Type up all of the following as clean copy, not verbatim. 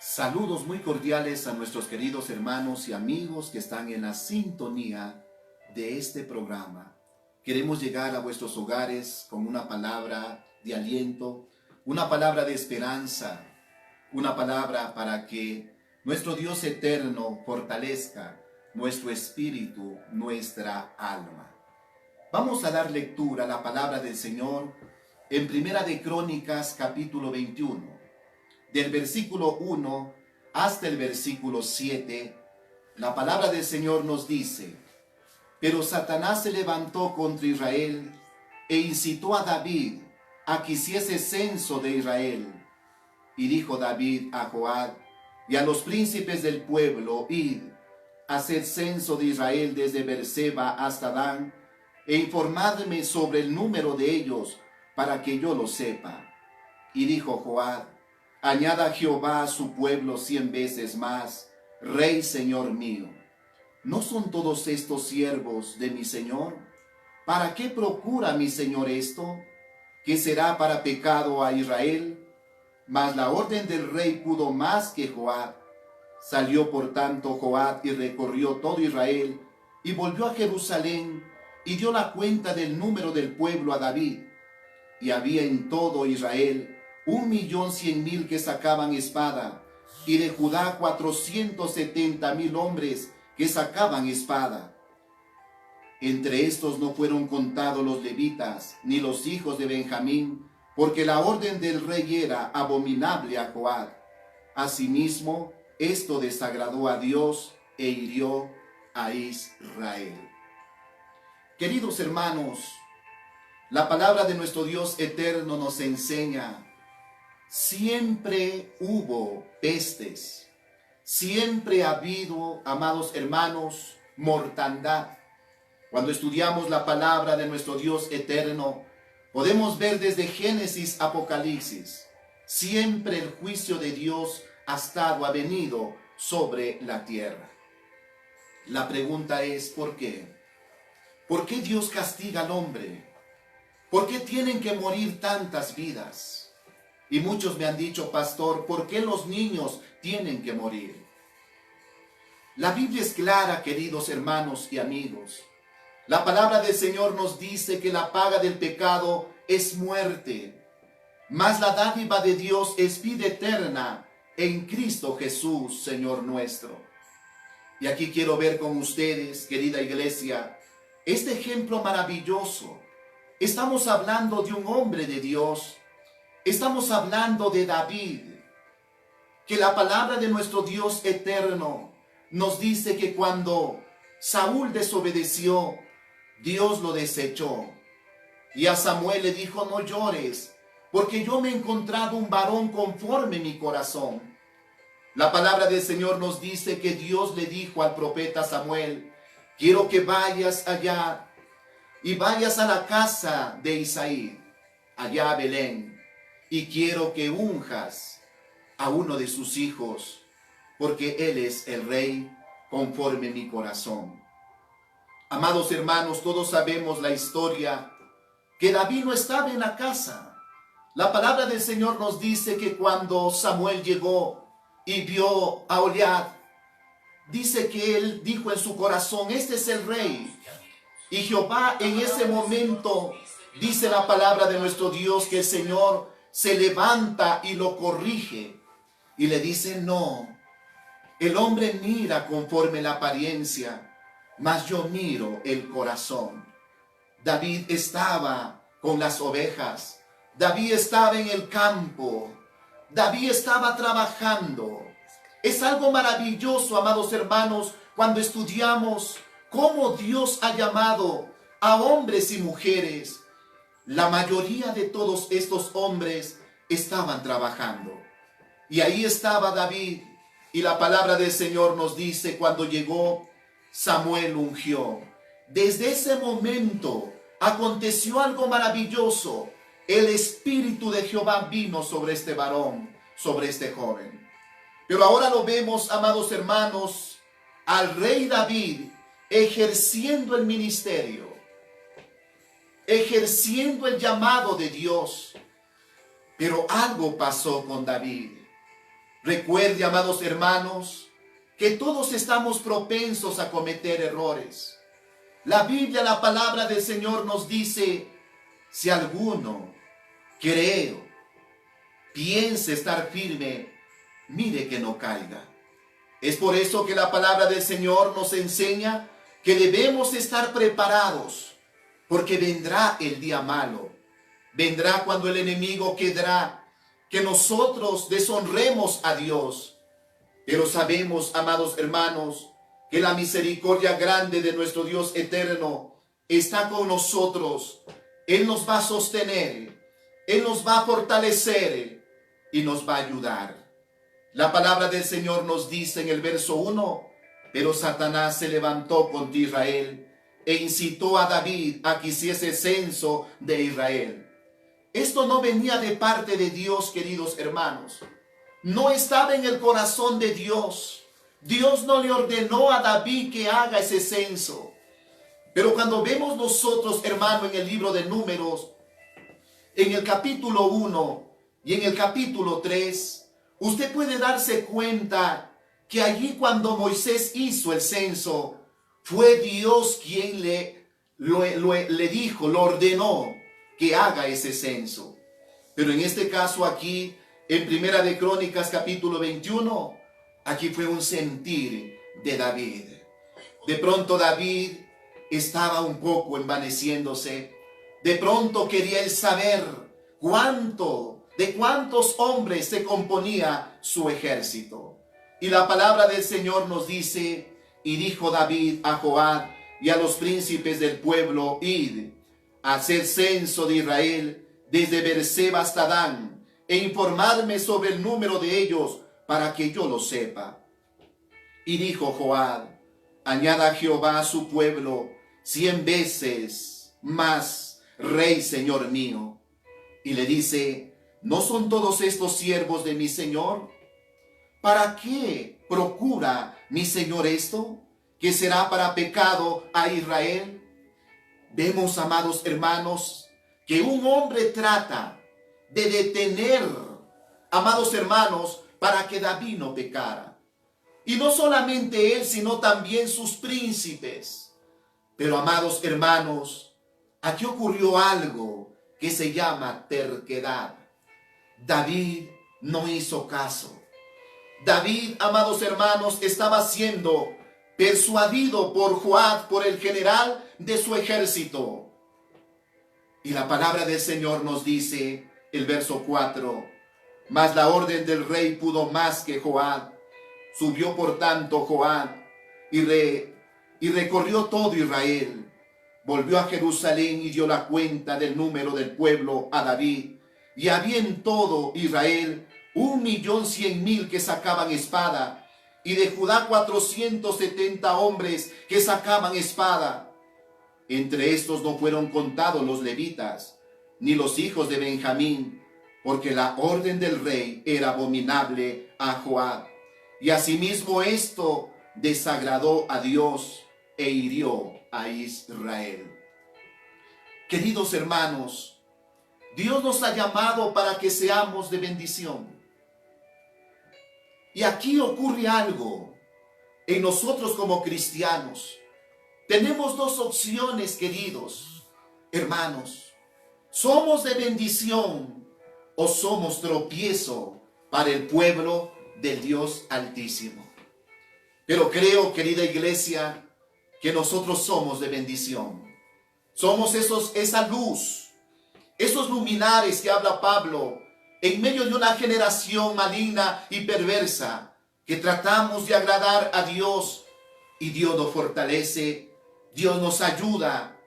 Saludos muy cordiales a nuestros queridos hermanos y amigos que están en la sintonía de este programa. Queremos llegar a vuestros hogares con una palabra de aliento, una palabra de esperanza, una palabra para que nuestro Dios eterno fortalezca nuestro espíritu, nuestra alma. Vamos a dar lectura a la palabra del Señor en Primera de Crónicas, capítulo 21. Del versículo 1 hasta el versículo 7, la palabra del Señor nos dice: Pero Satanás se levantó contra Israel e incitó a David a que hiciese censo de Israel. Y dijo David a Joab y a los príncipes del pueblo: Id, haced censo de Israel desde Beerseba hasta Dan, e informadme sobre el número de ellos, para que yo lo sepa. Y dijo Joab: Añada Jehová a su pueblo 100 veces más, Rey Señor mío. ¿No son todos estos siervos de mi Señor? ¿Para qué procura mi Señor esto? ¿Qué será para pecado a Israel? Mas la orden del rey pudo más que Joab. Salió por tanto Joab y recorrió todo Israel, y volvió a Jerusalén, y dio la cuenta del número del pueblo a David. Y había en todo Israel 1.100.000 que sacaban espada, y de Judá 470.000 hombres que sacaban espada. Entre estos no fueron contados los levitas, ni los hijos de Benjamín, porque la orden del rey era abominable a Joab. Asimismo, esto desagradó a Dios e hirió a Israel. Queridos hermanos, la palabra de nuestro Dios eterno nos enseña: siempre hubo pestes, siempre ha habido, amados hermanos, mortandad. Cuando estudiamos la palabra de nuestro Dios eterno, podemos ver desde Génesis a Apocalipsis, siempre el juicio de Dios ha venido sobre la tierra. La pregunta es: ¿por qué? ¿Por qué Dios castiga al hombre? ¿Por qué tienen que morir tantas vidas? Y muchos me han dicho: pastor, ¿por qué los niños tienen que morir? La Biblia es clara, queridos hermanos y amigos. La palabra del Señor nos dice que la paga del pecado es muerte, mas la dádiva de Dios es vida eterna en Cristo Jesús, Señor nuestro. Y aquí quiero ver con ustedes, querida iglesia, este ejemplo maravilloso. Estamos hablando de un hombre de Dios. Estamos hablando de David, que la palabra de nuestro Dios eterno nos dice que cuando Saúl desobedeció, Dios lo desechó. Y a Samuel le dijo: no llores, porque yo me he encontrado un varón conforme mi corazón. La palabra del Señor nos dice que Dios le dijo al profeta Samuel: quiero que vayas allá y vayas a la casa de Isaí, allá a Belén. Y quiero que unjas a uno de sus hijos, porque él es el rey conforme mi corazón. Amados hermanos, todos sabemos la historia, que David no estaba en la casa. La palabra del Señor nos dice que cuando Samuel llegó y vio a Goliat, dice que él dijo en su corazón: este es el rey. Y Jehová en ese momento, dice la palabra de nuestro Dios, que el Señor se levanta y lo corrige y le dice: no, el hombre mira conforme la apariencia, mas yo miro el corazón. David estaba con las ovejas, David estaba en el campo, David estaba trabajando. Es algo maravilloso, amados hermanos, cuando estudiamos cómo Dios ha llamado a hombres y mujeres. La mayoría de todos estos hombres estaban trabajando. Y ahí estaba David. Y la palabra del Señor nos dice: cuando llegó, Samuel ungió. Desde ese momento aconteció algo maravilloso. El Espíritu de Jehová vino sobre este varón, sobre este joven. Pero ahora lo vemos, amados hermanos, al rey David ejerciendo el ministerio, ejerciendo el llamado de Dios. Pero algo pasó con David. Recuerde, amados hermanos, que todos estamos propensos a cometer errores. La Biblia, la palabra del Señor nos dice, si alguno piense estar firme, mire que no caiga. Es por eso que la palabra del Señor nos enseña que debemos estar preparados, porque vendrá el día malo. Vendrá cuando el enemigo querrá que nosotros deshonremos a Dios. Pero sabemos, amados hermanos, que la misericordia grande de nuestro Dios eterno está con nosotros. Él nos va a sostener, Él nos va a fortalecer y nos va a ayudar. La palabra del Señor nos dice en el verso 1, pero Satanás se levantó contra Israel e incitó a David a que hiciese censo de Israel. Esto no venía de parte de Dios, queridos hermanos. No estaba en el corazón de Dios. Dios no le ordenó a David que haga ese censo. Pero cuando vemos nosotros, hermano, en el libro de Números, en el capítulo 1 y en el capítulo 3, usted puede darse cuenta que allí cuando Moisés hizo el censo, fue Dios quien le lo ordenó que haga ese censo. Pero en este caso aquí, en Primera de Crónicas capítulo 21, aquí fue un sentir de David. De pronto David estaba un poco envaneciéndose. De pronto quería él saber de cuántos hombres se componía su ejército. Y la palabra del Señor nos dice, y dijo David a Joab y a los príncipes del pueblo, id a hacer censo de Israel desde Beerseba hasta Dan, e informarme sobre el número de ellos para que yo lo sepa. Y dijo Joab, añada Jehová a su pueblo 100 veces más, rey señor mío. Y le dice, ¿no son todos estos siervos de mi señor? ¿Para qué procura mi señor esto? ¿Que será para pecado a Israel? Vemos, amados hermanos, que un hombre trata de detener, amados hermanos, para que David no pecara. Y no solamente él, sino también sus príncipes. Pero, amados hermanos, aquí ocurrió algo que se llama terquedad. David no hizo caso. David, amados hermanos, estaba siendo persuadido por Joab, por el general de su ejército. Y la palabra del Señor nos dice, el verso 4, mas la orden del rey pudo más que Joab. Subió por tanto Joab y recorrió todo Israel. Volvió a Jerusalén y dio la cuenta del número del pueblo a David. Y había en todo Israel 1.100.000 que sacaban espada, y de Judá 470 hombres que sacaban espada. Entre estos no fueron contados los levitas, ni los hijos de Benjamín, porque la orden del rey era abominable a Joab. Y asimismo esto desagradó a Dios e hirió a Israel. Queridos hermanos, Dios nos ha llamado para que seamos de bendición. Y aquí ocurre algo en nosotros como cristianos. Tenemos dos opciones, queridos hermanos. ¿Somos de bendición o somos tropiezo para el pueblo del Dios Altísimo? Pero creo, querida iglesia, que nosotros somos de bendición. Somos esa luz, esos luminares que habla Pablo, en medio de una generación maligna y perversa, que tratamos de agradar a Dios, y Dios nos fortalece, Dios nos ayuda,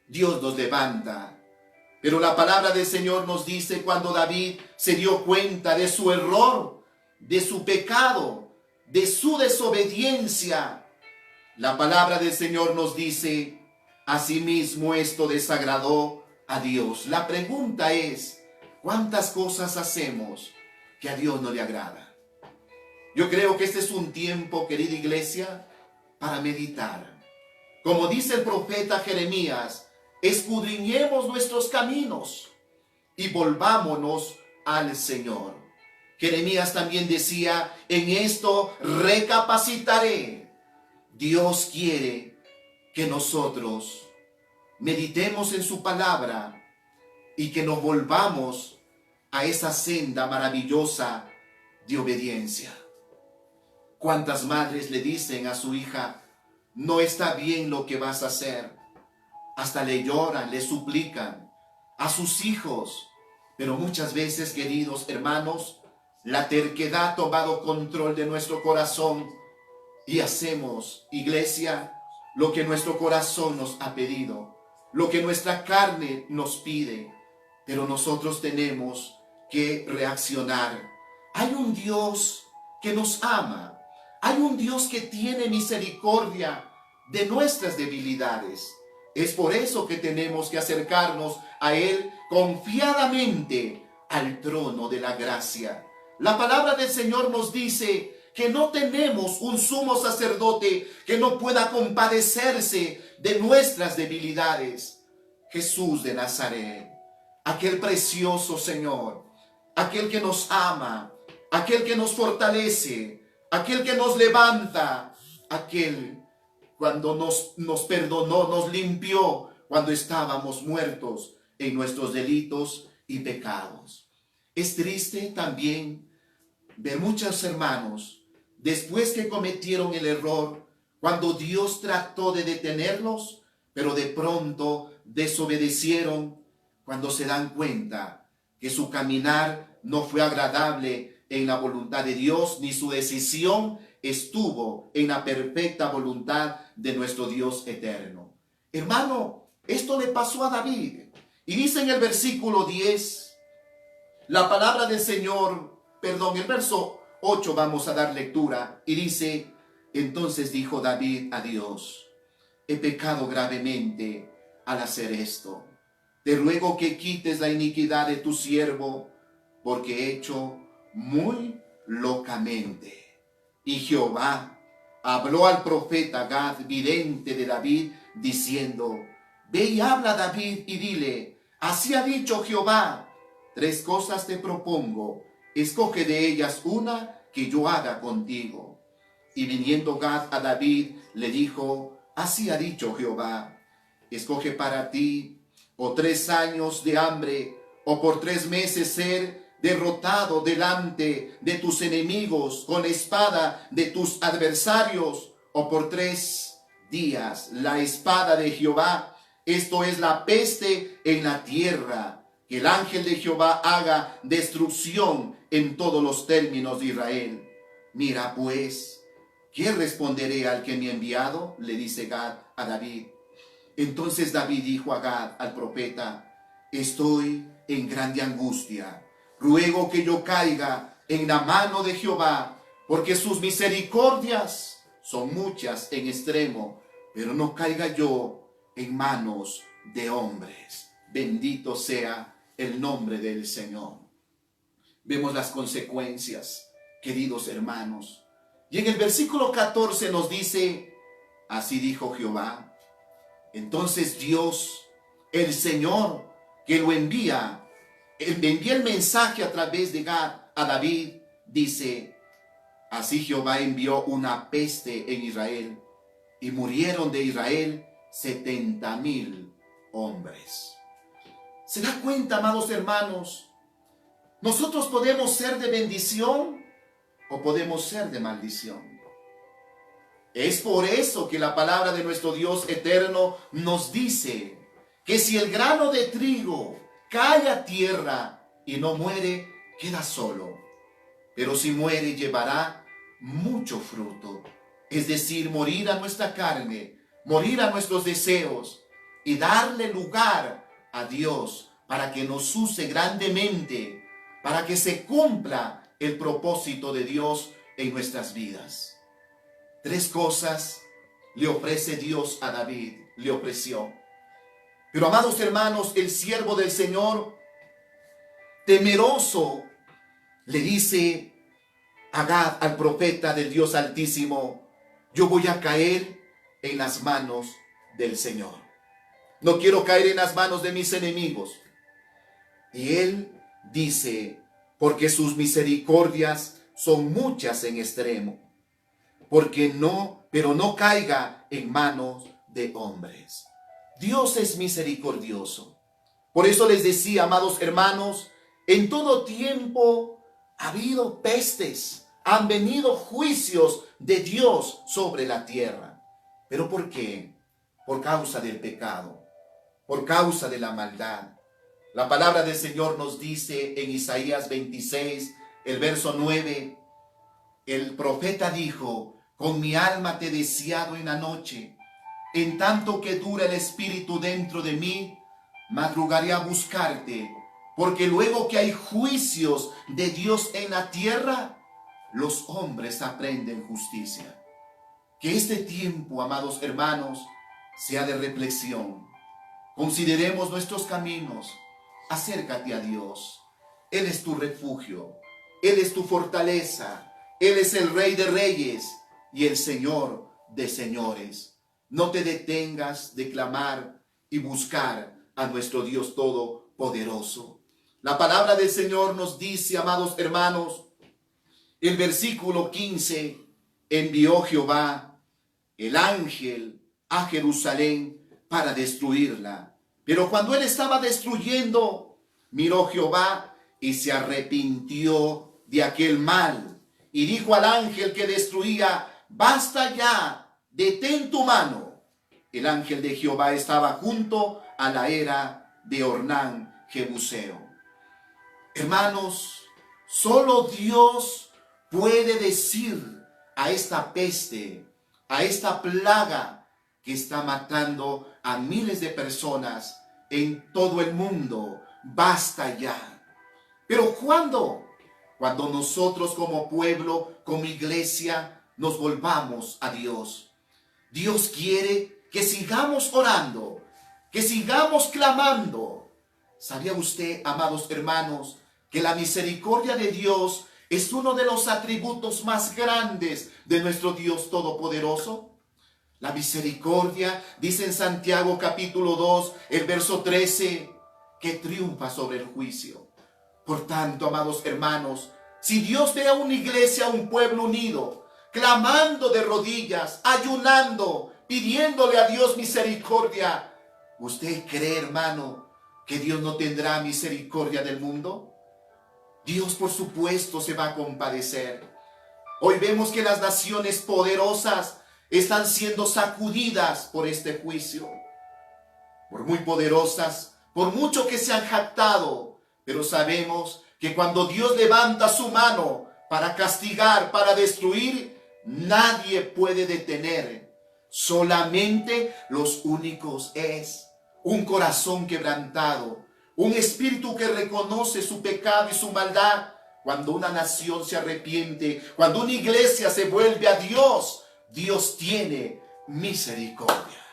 Dios nos levanta. Pero la palabra del Señor nos dice, cuando David se dio cuenta de su error, de su pecado, de su desobediencia, la palabra del Señor nos dice, asimismo esto desagradó a Dios. La pregunta es, ¿cuántas cosas hacemos que a Dios no le agrada? Yo creo que este es un tiempo, querida iglesia, para meditar. Como dice el profeta Jeremías, escudriñemos nuestros caminos y volvámonos al Señor. Jeremías también decía, en esto recapacitaré. Dios quiere que nosotros meditemos en su palabra y que nos volvamos a esa senda maravillosa de obediencia. ¿Cuántas madres le dicen a su hija, no está bien lo que vas a hacer? Hasta le lloran, le suplican a sus hijos. Pero muchas veces, queridos hermanos, la terquedad ha tomado control de nuestro corazón y hacemos, iglesia, lo que nuestro corazón nos ha pedido, lo que nuestra carne nos pide. Pero nosotros tenemos que reaccionar. Hay un Dios que nos ama. Hay un Dios que tiene misericordia de nuestras debilidades. Es por eso que tenemos que acercarnos a Él confiadamente al trono de la gracia. La palabra del Señor nos dice que no tenemos un sumo sacerdote que no pueda compadecerse de nuestras debilidades. Jesús de Nazaret, aquel precioso Señor, aquel que nos ama, aquel que nos fortalece, aquel que nos levanta, aquel cuando nos perdonó, nos limpió cuando estábamos muertos en nuestros delitos y pecados. Es triste también ver muchos hermanos, después que cometieron el error, cuando Dios trató de detenerlos, pero de pronto desobedecieron, cuando se dan cuenta que su caminar no fue agradable en la voluntad de Dios, ni su decisión estuvo en la perfecta voluntad de nuestro Dios eterno. Hermano, esto le pasó a David. Y dice en el versículo 10, la palabra del Señor, el verso 8 vamos a dar lectura. Y dice, entonces dijo David a Dios, he pecado gravemente al hacer esto. Te ruego que quites la iniquidad de tu siervo, porque he hecho muy locamente. Y Jehová habló al profeta Gad, vidente de David, diciendo, ve y habla a David y dile, así ha dicho Jehová, 3 cosas te propongo, escoge de ellas una que yo haga contigo. Y viniendo Gad a David, le dijo, así ha dicho Jehová, escoge para ti o 3 años de hambre, o por 3 meses ser derrotado delante de tus enemigos con la espada de tus adversarios, o por 3 días la espada de Jehová, esto es la peste en la tierra, que el ángel de Jehová haga destrucción en todos los términos de Israel. Mira pues, ¿qué responderé al que me ha enviado? Le dice Gad a David. Entonces David dijo a Gad, al profeta, estoy en grande angustia. Ruego que yo caiga en la mano de Jehová, porque sus misericordias son muchas en extremo, pero no caiga yo en manos de hombres. Bendito sea el nombre del Señor. Vemos las consecuencias, queridos hermanos. Y en el versículo 14 nos dice, así dijo Jehová. Entonces Dios, el Señor, que lo envía el mensaje a través de Gad a David, dice, así Jehová envió una peste en Israel, y murieron de Israel 70,000 hombres. ¿Se da cuenta, amados hermanos? Nosotros podemos ser de bendición o podemos ser de maldición. Es por eso que la palabra de nuestro Dios eterno nos dice que si el grano de trigo cae a tierra y no muere, queda solo. Pero si muere, llevará mucho fruto. Es decir, morir a nuestra carne, morir a nuestros deseos y darle lugar a Dios para que nos use grandemente, para que se cumpla el propósito de Dios en nuestras vidas. 3 cosas le ofrece Dios a David, le ofreció. Pero amados hermanos, el siervo del Señor, temeroso, le dice a Gad, al profeta del Dios Altísimo, yo voy a caer en las manos del Señor. No quiero caer en las manos de mis enemigos. Y él dice, porque sus misericordias son muchas en extremo, pero no caiga en manos de hombres. Dios es misericordioso. Por eso les decía, amados hermanos, en todo tiempo ha habido pestes, han venido juicios de Dios sobre la tierra. ¿Pero por qué? Por causa del pecado, por causa de la maldad. La palabra del Señor nos dice en Isaías 26, el verso 9, el profeta dijo: con mi alma te he deseado en la noche, en tanto que dura el espíritu dentro de mí, madrugaré a buscarte, porque luego que hay juicios de Dios en la tierra, los hombres aprenden justicia. Que este tiempo, amados hermanos, sea de reflexión. Consideremos nuestros caminos. Acércate a Dios. Él es tu refugio. Él es tu fortaleza. Él es el Rey de Reyes y el Señor de señores. No te detengas de clamar y buscar a nuestro Dios Todopoderoso. La palabra del Señor nos dice, amados hermanos, el versículo 15, envió Jehová el ángel a Jerusalén para destruirla. Pero cuando él estaba destruyendo, miró Jehová y se arrepintió de aquel mal. Y dijo al ángel que destruía: basta ya, detén tu mano. El ángel de Jehová estaba junto a la era de Ornán Jebuseo. Hermanos, solo Dios puede decir a esta peste, a esta plaga que está matando a miles de personas en todo el mundo: basta ya. Pero ¿cuándo? Cuando nosotros como pueblo, como iglesia, nos volvamos a Dios. Dios quiere que sigamos orando, que sigamos clamando. ¿Sabía usted, amados hermanos, que la misericordia de Dios es uno de los atributos más grandes de nuestro Dios Todopoderoso? La misericordia, dice en Santiago capítulo 2, el verso 13, que triunfa sobre el juicio. Por tanto, amados hermanos, si Dios ve a una iglesia, a un pueblo unido, clamando de rodillas, ayunando, pidiéndole a Dios misericordia, ¿usted cree, hermano, que Dios no tendrá misericordia del mundo? Dios, por supuesto, se va a compadecer. Hoy vemos que las naciones poderosas están siendo sacudidas por este juicio. Por muy poderosas, por mucho que se han jactado, pero sabemos que cuando Dios levanta su mano para castigar, para destruir, nadie puede detener. Solamente los únicos es un corazón quebrantado, un espíritu que reconoce su pecado y su maldad. Cuando una nación se arrepiente, cuando una iglesia se vuelve a Dios, Dios tiene misericordia.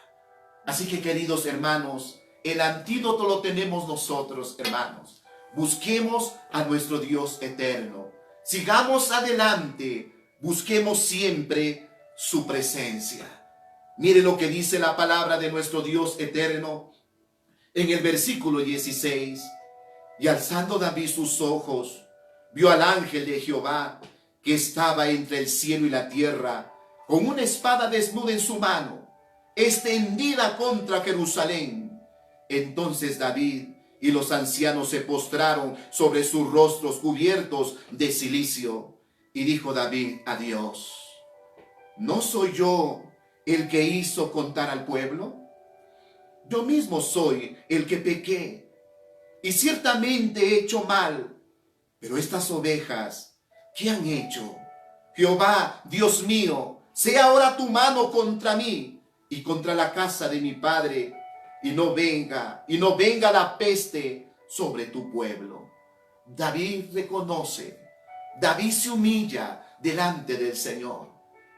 Así que, queridos hermanos, el antídoto lo tenemos nosotros, hermanos. Busquemos a nuestro Dios eterno. Sigamos adelante. Busquemos siempre su presencia. Mire lo que dice la palabra de nuestro Dios eterno en el versículo 16. Y alzando David sus ojos, vio al ángel de Jehová que estaba entre el cielo y la tierra, con una espada desnuda en su mano, extendida contra Jerusalén. Entonces David y los ancianos se postraron sobre sus rostros cubiertos de cilicio. Y dijo David a Dios: ¿no soy yo el que hizo contar al pueblo? Yo mismo soy el que pequé, y ciertamente he hecho mal. Pero estas ovejas, ¿qué han hecho? Jehová, Dios mío, sea ahora tu mano contra mí y contra la casa de mi padre, y no venga la peste sobre tu pueblo. David reconoce, David se humilla delante del Señor.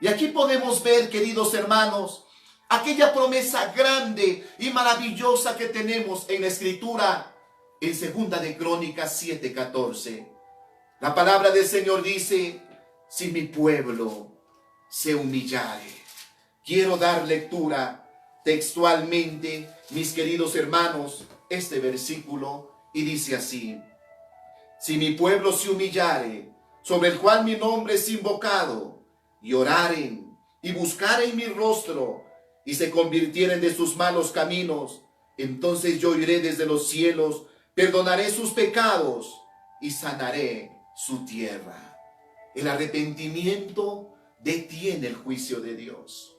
Y aquí podemos ver, queridos hermanos, aquella promesa grande y maravillosa que tenemos en la Escritura, en 2 de Crónicas 7:14. La palabra del Señor dice: si mi pueblo se humillare. Quiero dar lectura textualmente, mis queridos hermanos, este versículo, y dice así: Si mi pueblo se humillare, sobre el cual mi nombre es invocado, y oraren, y buscaren mi rostro, y se convirtieren de sus malos caminos, entonces yo iré desde los cielos, perdonaré sus pecados, y sanaré su tierra. El arrepentimiento detiene el juicio de Dios.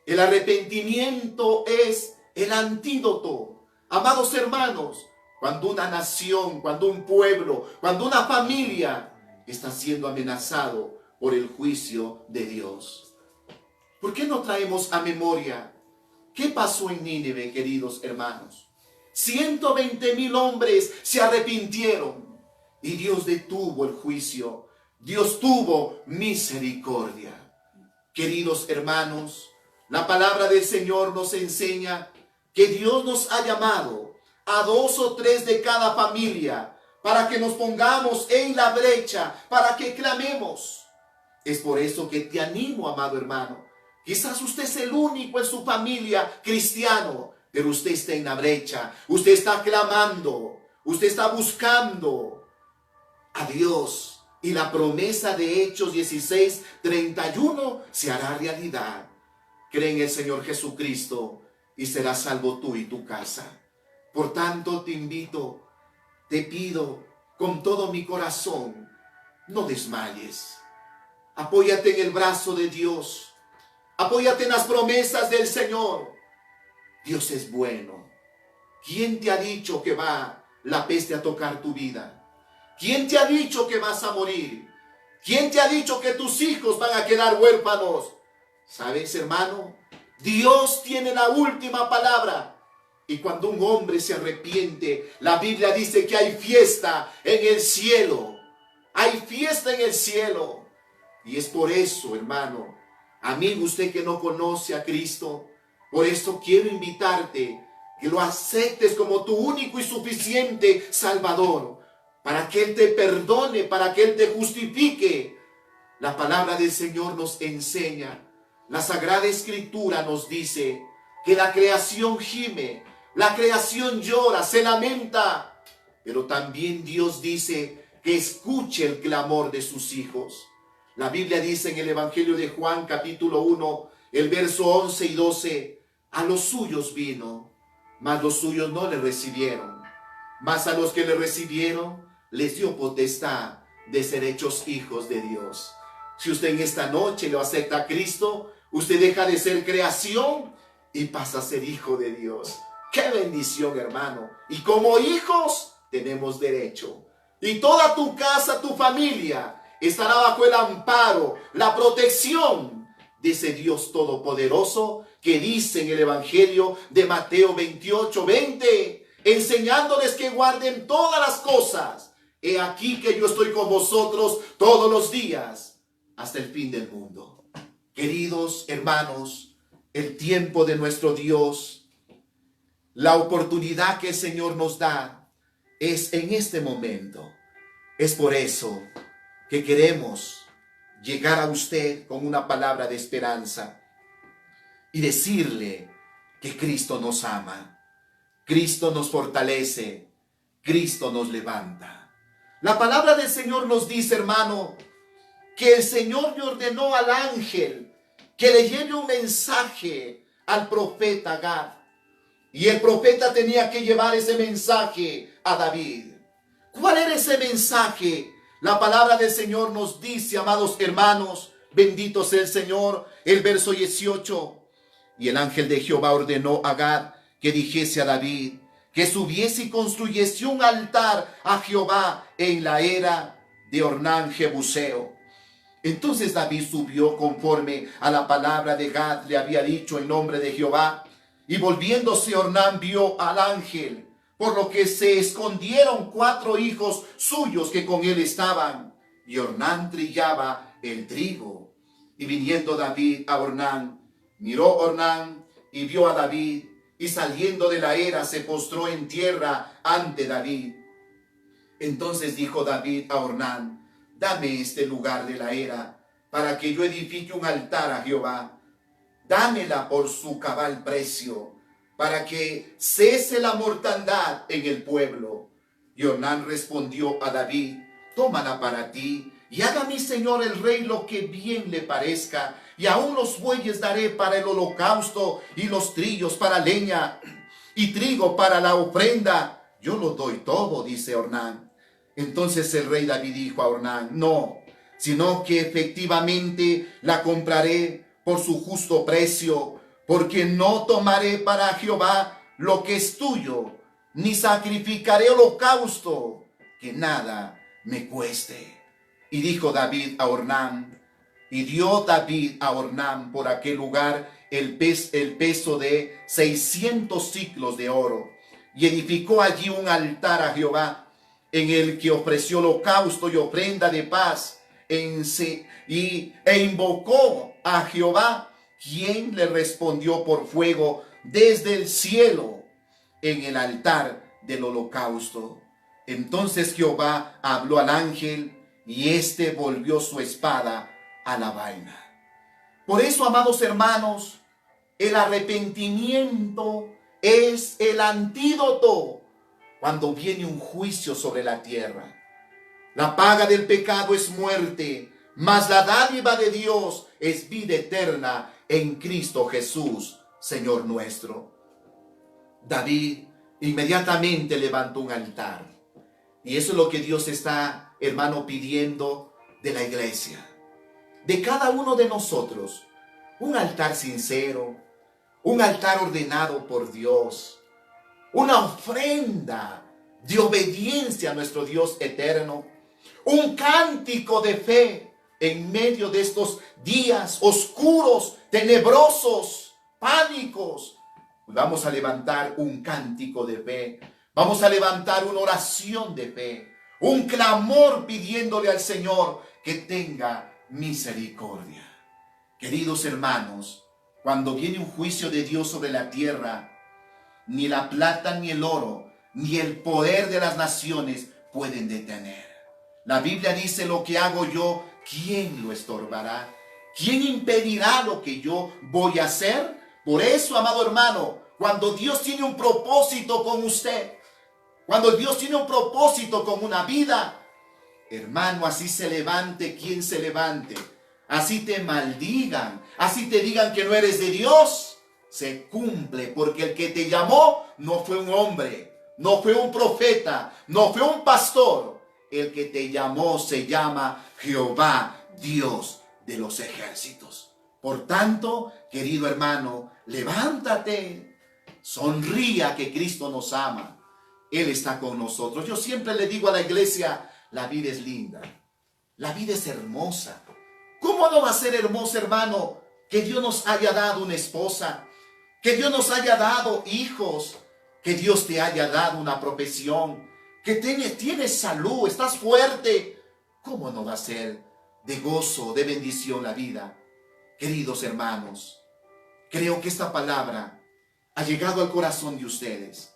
El arrepentimiento es el antídoto. Amados hermanos, cuando una nación, cuando un pueblo, cuando una familia está siendo amenazado por el juicio de Dios. ¿Por qué no traemos a memoria qué pasó en Nínive, queridos hermanos? 120,000 hombres se arrepintieron y Dios detuvo el juicio. Dios tuvo misericordia. Queridos hermanos, la palabra del Señor nos enseña que Dios nos ha llamado a 2 o 3 de cada familia para que nos pongamos en la brecha, para que clamemos. Es por eso que te animo, amado hermano. Quizás usted es el único en su familia cristiano, pero usted está en la brecha, usted está clamando, usted está buscando a Dios. Y la promesa de Hechos 16:31 se hará realidad. Cree en el Señor Jesucristo y serás salvo tú y tu casa. Por tanto, te invito, te pido con todo mi corazón, no desmayes. Apóyate en el brazo de Dios. Apóyate en las promesas del Señor. Dios es bueno. ¿Quién te ha dicho que va la peste a tocar tu vida? ¿Quién te ha dicho que vas a morir? ¿Quién te ha dicho que tus hijos van a quedar huérfanos? ¿Sabes, hermano? Dios tiene la última palabra. Y cuando un hombre se arrepiente, la Biblia dice que hay fiesta en el cielo. Hay fiesta en el cielo. Y es por eso, hermano, amigo, usted que no conoce a Cristo, por eso quiero invitarte que lo aceptes como tu único y suficiente Salvador, para que Él te perdone, para que Él te justifique. La palabra del Señor nos enseña, la Sagrada Escritura nos dice que la creación gime, la creación llora, se lamenta, pero también Dios dice que escuche el clamor de sus hijos. La Biblia dice en el Evangelio de Juan, capítulo 1, el verso 11 y 12, a los suyos vino, mas los suyos no le recibieron. Mas a los que le recibieron, les dio potestad de ser hechos hijos de Dios. Si usted en esta noche lo acepta a Cristo, usted deja de ser creación y pasa a ser hijo de Dios. ¡Qué bendición, hermano! Y como hijos tenemos derecho. Y toda tu casa, tu familia, estará bajo el amparo, la protección de ese Dios todopoderoso que dice en el Evangelio de Mateo 28:20, enseñándoles que guarden todas las cosas. He aquí que yo estoy con vosotros todos los días hasta el fin del mundo. Queridos hermanos, el tiempo de nuestro Dios, la oportunidad que el Señor nos da es en este momento. Es por eso que queremos llegar a usted con una palabra de esperanza y decirle que Cristo nos ama, Cristo nos fortalece, Cristo nos levanta. La palabra del Señor nos dice, hermano, que el Señor le ordenó al ángel que le lleve un mensaje al profeta Gad. Y el profeta tenía que llevar ese mensaje a David. ¿Cuál era ese mensaje? La palabra del Señor nos dice, amados hermanos, bendito sea el Señor, el verso 18. Y el ángel de Jehová ordenó a Gad que dijese a David que subiese y construyese un altar a Jehová en la era de Ornán Jebuseo. Entonces David subió conforme a la palabra de Gad le había dicho en nombre de Jehová. Y volviéndose Ornán vio al ángel, por lo que se escondieron 4 hijos suyos que con él estaban. Y Ornán trillaba el trigo. Y viniendo David a Ornán, miró Ornán y vio a David, y saliendo de la era se postró en tierra ante David. Entonces dijo David a Ornán, dame este lugar de la era, para que yo edifique un altar a Jehová. Dámela por su cabal precio, para que cese la mortandad en el pueblo. Y Ornán respondió a David: tómala para ti, y haga mi señor el rey lo que bien le parezca, y aún los bueyes daré para el holocausto, y los trillos para leña, y trigo para la ofrenda. Yo lo doy todo, dice Ornán. Entonces el rey David dijo a Ornán: no, sino que efectivamente la compraré por su justo precio, porque no tomaré para Jehová lo que es tuyo, ni sacrificaré holocausto que nada me cueste. Y dijo David a Ornán, y dio David a Ornán por aquel lugar el peso de 600 siclos de oro, y edificó allí un altar a Jehová, en el que ofreció holocausto y ofrenda de paz, e invocó a Jehová, quien le respondió por fuego desde el cielo en el altar del holocausto. Entonces Jehová habló al ángel, y éste volvió su espada a la vaina. Por eso, amados hermanos, el arrepentimiento es el antídoto cuando viene un juicio sobre la tierra. La paga del pecado es muerte, mas la dádiva de Dios es vida eterna en Cristo Jesús, Señor nuestro. David inmediatamente levantó un altar. Y eso es lo que Dios está, hermano, pidiendo de la iglesia, de cada uno de nosotros. Un altar sincero, un altar ordenado por Dios, una ofrenda de obediencia a nuestro Dios eterno, un cántico de fe en medio de estos días oscuros, tenebrosos, pánicos. Vamos a levantar un cántico de fe. Vamos a levantar una oración de fe, un clamor pidiéndole al Señor que tenga misericordia. Queridos hermanos, cuando viene un juicio de Dios sobre la tierra, ni la plata, ni el oro, ni el poder de las naciones pueden detener. La Biblia dice: lo que hago yo, ¿quién lo estorbará? ¿Quién impedirá lo que yo voy a hacer? Por eso, amado hermano, cuando Dios tiene un propósito con usted, cuando Dios tiene un propósito con una vida, hermano, así se levante quien se levante, así te maldigan, así te digan que no eres de Dios, se cumple, porque el que te llamó no fue un hombre, no fue un profeta, no fue un pastor. El que te llamó se llama Jehová, Dios de los ejércitos. Por tanto, querido hermano, levántate, sonría, que Cristo nos ama. Él está con nosotros. Yo siempre le digo a la iglesia: la vida es linda, la vida es hermosa. ¿Cómo no va a ser hermosa, hermano, que Dios nos haya dado una esposa, que Dios nos haya dado hijos, que Dios te haya dado una profesión, que tienes salud, estás fuerte? ¿Cómo no va a ser de gozo, de bendición la vida? Queridos hermanos, creo que esta palabra ha llegado al corazón de ustedes.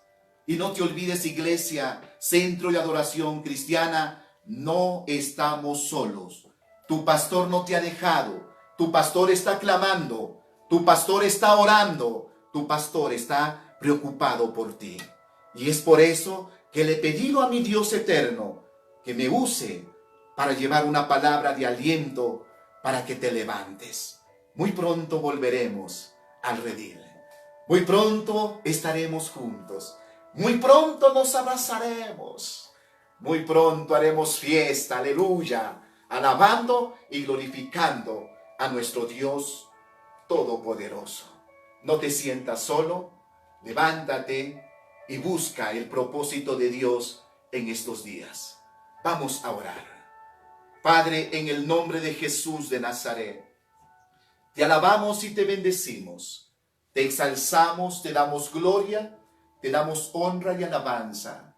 Y no te olvides, iglesia, centro de adoración cristiana, no estamos solos. Tu pastor no te ha dejado. Tu pastor está clamando. Tu pastor está orando. Tu pastor está preocupado por ti. Y es por eso que le he pedido a mi Dios eterno que me use para llevar una palabra de aliento para que te levantes. Muy pronto volveremos al redil. Muy pronto estaremos juntos. Muy pronto nos abrazaremos. Muy pronto haremos fiesta, aleluya, alabando y glorificando a nuestro Dios Todopoderoso. No te sientas solo, levántate y busca el propósito de Dios en estos días. Vamos a orar. Padre, en el nombre de Jesús de Nazaret, te alabamos y te bendecimos, te exalzamos, te damos gloria, te damos honra y alabanza.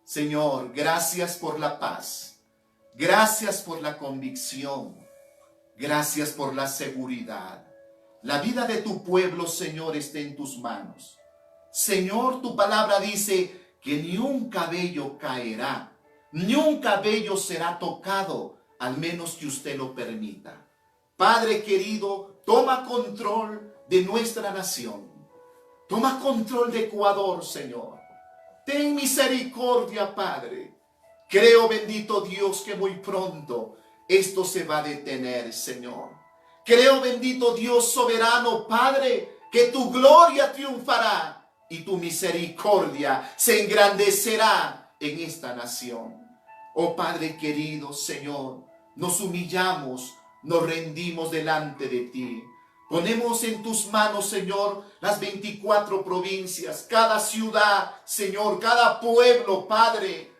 Señor, gracias por la paz, gracias por la convicción, gracias por la seguridad. La vida de tu pueblo, Señor, está en tus manos. Señor, tu palabra dice que ni un cabello caerá, ni un cabello será tocado, al menos que usted lo permita. Padre querido, toma control de nuestra nación. Toma control de Ecuador, Señor. Ten misericordia, Padre. Creo, bendito Dios, que muy pronto esto se va a detener, Señor. Creo, bendito Dios soberano, Padre, que tu gloria triunfará y tu misericordia se engrandecerá en esta nación. Oh Padre querido, Señor, nos humillamos, nos rendimos delante de ti. Ponemos en tus manos, Señor, las 24 provincias, cada ciudad, Señor, cada pueblo, Padre.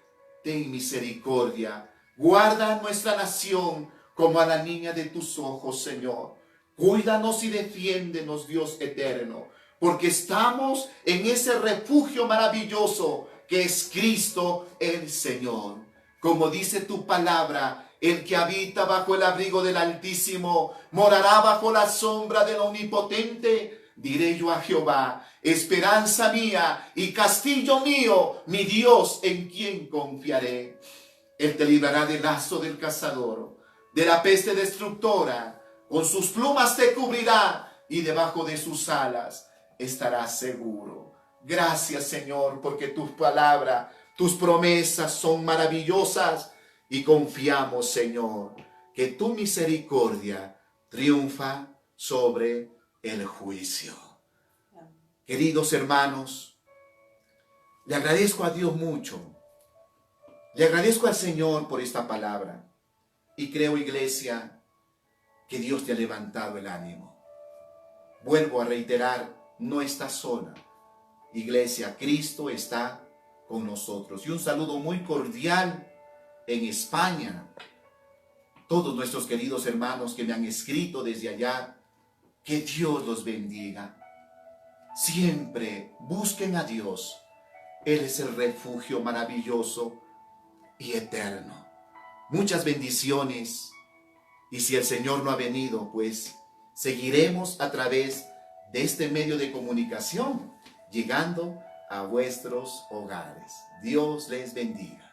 Ten misericordia. Guarda nuestra nación como a la niña de tus ojos, Señor. Cuídanos y defiéndenos, Dios eterno, porque estamos en ese refugio maravilloso que es Cristo el Señor. Como dice tu palabra, el que habita bajo el abrigo del Altísimo morará bajo la sombra del Omnipotente. Diré yo a Jehová, esperanza mía y castillo mío, mi Dios en quien confiaré. Él te librará del lazo del cazador, de la peste destructora. Con sus plumas te cubrirá y debajo de sus alas estarás seguro. Gracias, Señor, porque tu palabra, tus promesas son maravillosas y confiamos, Señor, que tu misericordia triunfa sobre el juicio. Queridos hermanos, le agradezco a Dios mucho. Le agradezco al Señor por esta palabra. Y creo, iglesia, que Dios te ha levantado el ánimo. Vuelvo a reiterar, no estás sola. Iglesia, Cristo está con nosotros. Y un saludo muy cordial en España. Todos nuestros queridos hermanos que me han escrito desde allá, que Dios los bendiga. Siempre busquen a Dios. Él es el refugio maravilloso y eterno. Muchas bendiciones. Y si el Señor no ha venido, pues seguiremos a través de este medio de comunicación, llegando a vuestros hogares. Dios les bendiga.